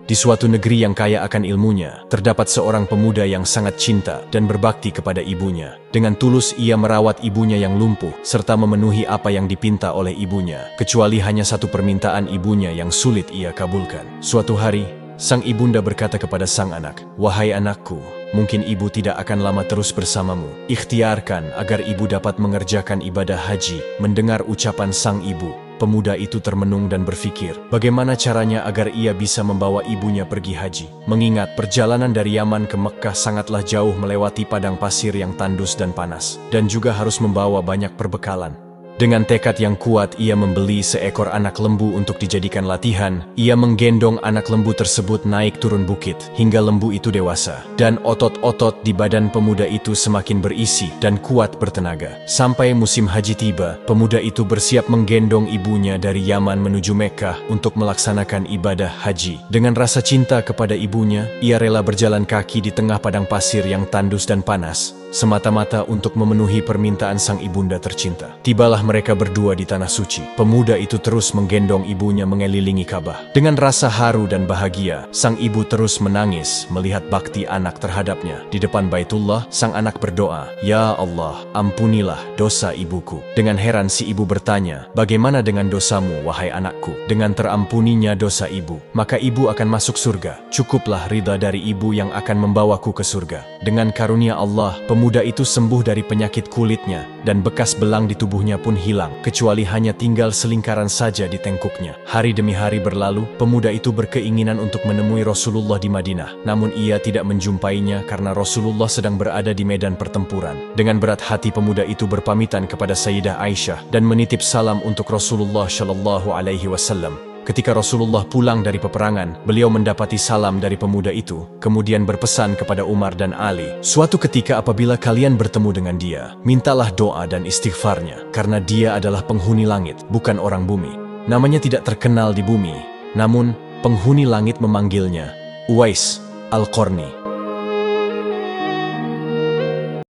Di suatu negeri yang kaya akan ilmunya, terdapat seorang pemuda yang sangat cinta dan berbakti kepada ibunya. Dengan tulus ia merawat ibunya yang lumpuh, serta memenuhi apa yang dipinta oleh ibunya, kecuali hanya satu permintaan ibunya yang sulit ia kabulkan. Suatu hari, sang ibunda berkata kepada sang anak, "Wahai anakku, mungkin ibu tidak akan lama terus bersamamu. Ikhtiarkan agar ibu dapat mengerjakan ibadah haji." Mendengar ucapan sang ibu, pemuda itu termenung dan berpikir, bagaimana caranya agar ia bisa membawa ibunya pergi haji. Mengingat perjalanan dari Yaman ke Mekkah sangatlah jauh melewati padang pasir yang tandus dan panas, dan juga harus membawa banyak perbekalan. Dengan tekad yang kuat, ia membeli seekor anak lembu untuk dijadikan latihan. Ia menggendong anak lembu tersebut naik turun bukit, hingga lembu itu dewasa. Dan otot-otot di badan pemuda itu semakin berisi dan kuat bertenaga. Sampai musim haji tiba, pemuda itu bersiap menggendong ibunya dari Yaman menuju Mekkah untuk melaksanakan ibadah haji. Dengan rasa cinta kepada ibunya, ia rela berjalan kaki di tengah padang pasir yang tandus dan panas, semata-mata untuk memenuhi permintaan sang ibunda tercinta. Tibalah mereka berdua di tanah suci. Pemuda itu terus menggendong ibunya mengelilingi Ka'bah. Dengan rasa haru dan bahagia, sang ibu terus menangis melihat bakti anak terhadapnya. Di depan Baitullah, sang anak berdoa, "Ya Allah, ampunilah dosa ibuku." Dengan heran si ibu bertanya, "Bagaimana dengan dosamu, wahai anakku?" "Dengan terampuninya dosa ibu, maka ibu akan masuk surga. Cukuplah ridha dari ibu yang akan membawaku ke surga." Dengan karunia Allah, pemuda itu sembuh dari penyakit kulitnya, dan bekas belang di tubuhnya pun hilang, kecuali hanya tinggal selingkaran saja di tengkuknya. Hari demi hari berlalu, pemuda itu berkeinginan untuk menemui Rasulullah di Madinah. Namun ia tidak menjumpainya karena Rasulullah sedang berada di medan pertempuran. Dengan berat hati pemuda itu berpamitan kepada Sayyidah Aisyah dan menitip salam untuk Rasulullah Shallallahu Alaihi Wasallam. Ketika Rasulullah pulang dari peperangan, beliau mendapati salam dari pemuda itu, kemudian berpesan kepada Umar dan Ali, "Suatu ketika apabila kalian bertemu dengan dia, mintalah doa dan istighfarnya, karena dia adalah penghuni langit, bukan orang bumi. Namanya tidak terkenal di bumi, namun penghuni langit memanggilnya Uwais Al-Qarni."